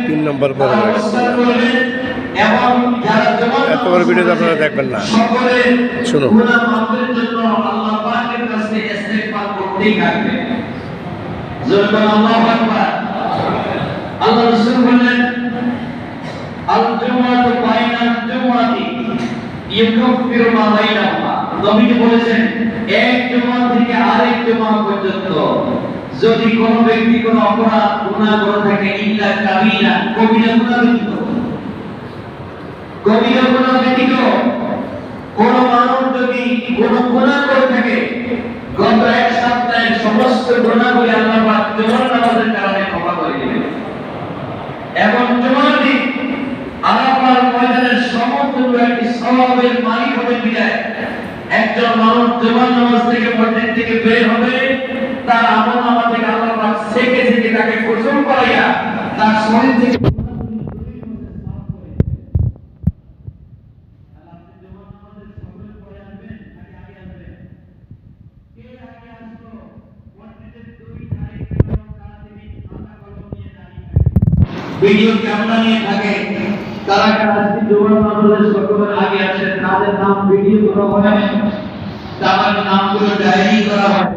3 নম্বর পরে এত বড় ভিডিও আপনারা দেখবেন না। শুনুন, আল্লাহ রাসূল বলেন আল জুমআতু বাইনাল জুমআতি ইউকাফিরু মা বাইনাহুমা। নবী বলেছেন এক জুমআ থেকে আরেক জুমআ পর্যন্ত যদি কোনো ব্যক্তি কোনো অপরাধ গুনাহ করে থাকে, ইল্লা কাবিরা, কবিরা গুনাহ ব্যতীত, কবিরা গুনাহ ব্যতীত কোন মানুষ যদি কোনো গুনাহ করে থাকে, গত এক সপ্তাহের সমস্ত গুনাহগুলি আল্লাহ পাক জুমার নামাজের কারণে ক্ষমা করে দিবেন। এবং জুমার দিন আরাফার ময়দানের সমতুল্য একটি সওয়াবের মালিক হবে বিদায় একজন মানুষ জুমার নামাজ থেকে মসজিদ থেকে বের হবে, তার আমলনামা থেকে আল্লাহ পাক সেকে সেকে তাকে গোসল করাইয়া তার শরীর থেকে ভিডিও ক্যামেরা নিয়ে থাকে, তারা আজকে জুমার নামাজের সকলের আগে আসে, তাদের নাম ভিডিও করা হয়, তাদের নামগুলো ডায়েরি করা হয়।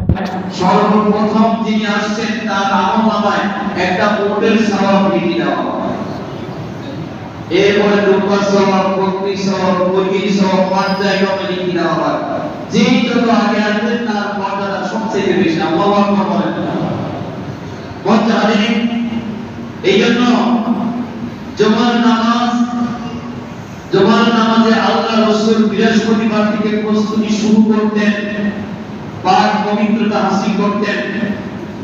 সর্বপ্রথম যিনি আসছেন তার আমলনামায় একটা মোটের সওয়াব লিখে দেওয়া হয়। এরপরে দুর্বা সওয়াব, বকরি সওয়াব, বগির সওয়াব, পর্যায়ক্রমে লিখে দেওয়া হয়। যেই যত আগে আসবেন তার মর্যাদা সবচেয়ে বেশি। আল্লাহু আকবার বলেন। মর্যাদাহীন এই জন্য জুমার নামাজে আল্লাহ রাসূল বৃহস্পতিবার থেকে প্রস্তুতি শুরু করতেন, পাক পবিত্রতা হাসিল করতেন,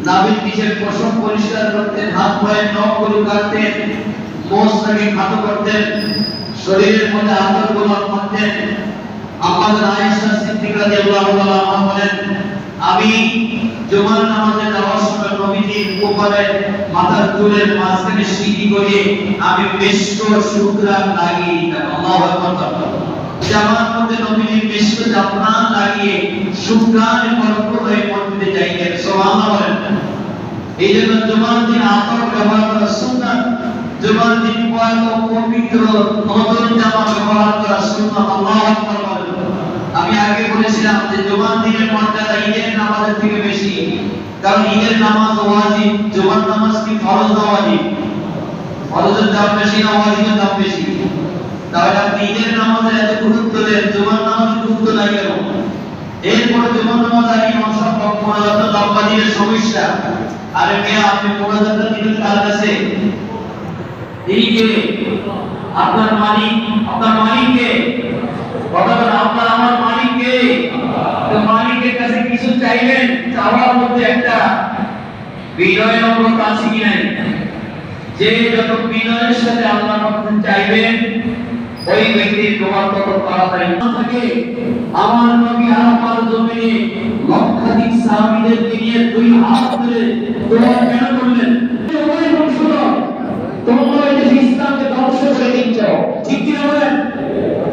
নাভির নিচের পশম পরিষ্কার করতেন, হাত পায়ের নখগুলো কাটতেন, মোছটাকে খাটো করতেন, শরীরের মধ্যে আতর গোলাপ করতেন। আমাদের আয়েশা সিদ্দিকা রাদিয়াল্লাহু তাআলা আনহা বলেন, আমি জুমার নামাজে যাওয়ার সময় নবীজির উপরে মাথার চুলের মাঝখানে সিকি করে আমি মেশকো শুকরান লাগিয়ে দিতাম। আল্লাহু আকবার। জামার মধ্যে নবীজির মেশকো জাফরান লাগিয়ে শুকরানে ভরপুর হয়ে মসজিদে যাইতেন। সুবহানাল্লাহ বলেন। এই জন্য জুমার দিন আতর ব্যবহার করা সুন্নাত, জুমার দিন পবিত্র নতুন জামা ব্যবহার করা সুন্নাত। আল্লাহু আকবার বলেন। আমি আগে বলেছিলাম যে জুমার দিনের মর্যাদা ঈদের নামাজের থেকে বেশি, কারণ ঈদের নামাজ ওয়াজিব, জুমার নামাজ কি ফরজ না ওয়াজিব? ফরজের দাম বেশি না ওয়াজিবের দাম বেশি? তাহলে আপনি ঈদের নামাজের এত গুরুত্ব দেন, জুমার নামাজের গুরুত্ব নাই কেন? এরপরে জুমার নামাজ আগে অসম্ভব মোনাজাত লম্বা দিনের সমস্যা। আরে মেয়ে, আপনি মোনাজাতটা দিবেন কার কাছে? এই যে আপনার মালিক, আপনার মালিককে আপনার আমার মালিককে, তো মালিকের কাছে কিছু চাইবেন, চাওয়ার মধ্যে একটা বিনয় নম্রতা আছে কি নাই? যে যত বিনয়ের সাথে আল্লাহর কাছে চাইবেন, ওই ব্যক্তির দোয়া তত তাড়াতাড়ি থাকে। আমার নবী আরাফার জমিনে লক্ষাধিক সাহাবীদেরকে নিয়ে দুই হাত ধরে দোয়া কেন করলেন? ওই বংশধর, তোমরা এই ইসলামকে ধ্বংস করে দিচ্ছ, ঠিক কি না বলেন?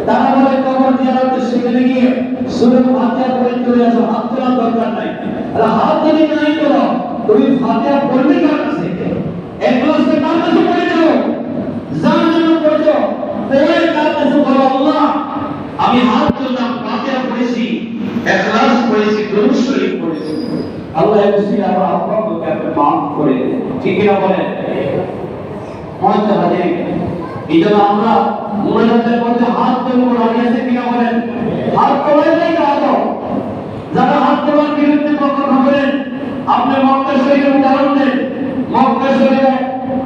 তারা বলে কবর জিয়ারতে সেখানে গিয়ে সূরা ফাতিহা পড়ে চলে আসো, হাত তোলার দরকার নাই। আর হাত যদি নাই করো, তুমি ফাতিহা পড়বে কার কাছে? একলাসে কার কাছে পড়ে যাও, জান্নাতে পড়ে যাও, পড়ে কার কাছে বলো, আল্লাহ আমি হাত তুললাম, ফাতিহা পড়েছি, ইখলাস পড়েছি, দুরূদ শরীফ পড়েছি, আল্লাহ এসে আমার আত্মাকে আপনি মাফ করে দেন, ঠিক কি না বলেন? মজা লাগে। এইজন্য আমরা মুনাজাতের মধ্যে হাত তুলবো, রাজি আছে কিনা বলেন? হাত তোলাই নাই তো? যারা হাত তোলার বিরুদ্ধে কথা বলেন, আপনি মক্কা শরীফের উদাহরণ দেন। মক্কা শরীফে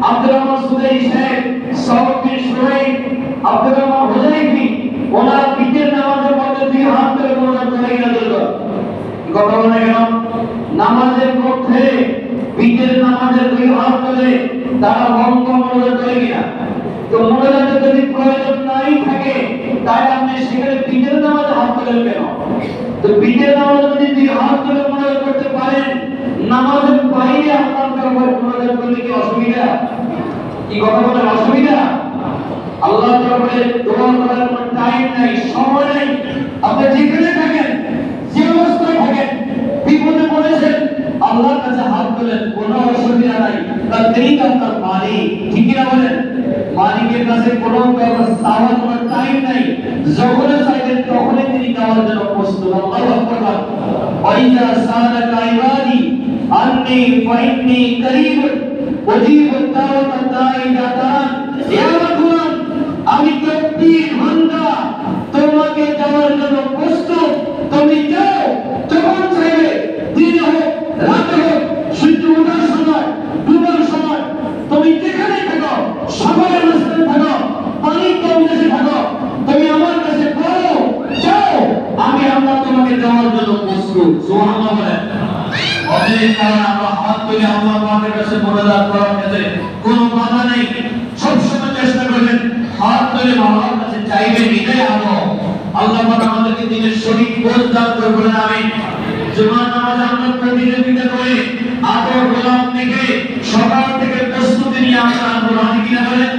আব্দুর রহমান সুদাই সাহেব, সাউদ বিন সুরাইক, আব্দুর রহমান হুজাইফি, ওনারা পিঠের নামাজের মধ্যে দুই হাত তুলে মুনাজাত করে কিনা দিল? কথা বলে কেন? নামাজের মধ্যে পিঠের নামাজের দুই হাত তুলে তারা বঙ্গ মুনাজাত করে কিনা? তো মুনাজাতের যদি প্রয়োজন নাই থাকে, তাই আপনি সেখানে পিঠের নামাজে হাত তোলেন কেন? তো পিঠের নামাজে যদি দুই হাত তুলে মুনাজাত করতে পারেন, নামাজের বাইরে আপনার উপর মুনাজাত করলে কি অসুবিধা? কি কথা বলেন? অসুবিধা? আল্লাহর দরবারে দোয়া করার কোনো টাইম নাই, সময় নাই। আপনি যেখানে থাকেন, যে অবস্থায় থাকেন, বিপদে পড়েছেন, আল্লাহর কাছে হাত তোলেন, কোনো অসুবিধা নাই। তার তাদেরই আপনার মালিক, ঠিক না বলেন? মালিকের কাছে কোনো চাওয়ার কোনো টাইম নাই, যখন চাইবেন তখনই তিনি দেওয়ার জন্য প্রস্তুত। আল্লাহু আকবার। ওয়াইজা সালাকা ইবাদি আন্নী ফাইন্নী করিবুন উজিবু দাওয়াতা দাঈ ইযা দাআন। হে আমার গোলাম, আমি 24 ঘন্টা তোমাকে দেওয়ার জন্য প্রস্তুত। তুমি যাও, যখন চাইবে, দিন হোক রাত হোক, সূর্য ওঠার সময় ডুবার সময়, তুমি যেখানে থাকো, সাগরের মাঝখানে থাকো, পানির তলদেশে থাকো, তুমি আমার কাছে বলো, যাও, আমি আল্লাহ তোমাকে দেওয়ার জন্য প্রস্তুত। সুবহানাল্লাহ বলেন। অতএব কারণ আমরা হাত তুলে আল্লাহ পাকের কাছে মোনাজাত করার ক্ষেত্রে কোনো বাধা নেই। সবসময় চেষ্টা করবেন হাত তুলে আল্লাহর কাছে চাইবেন, এটাই আলো। আল্লাহ পাক আমাদেরকে দিনের সঠিক বোঝ দান করে বলেন আমিন। জুমার নামাজে আমরা প্রতিযোগিতা করে আদর গোলাম থেকে সকাল থেকে প্রস্তুতি নিয়ে আমরা আন্দোলন কিনা বলেন।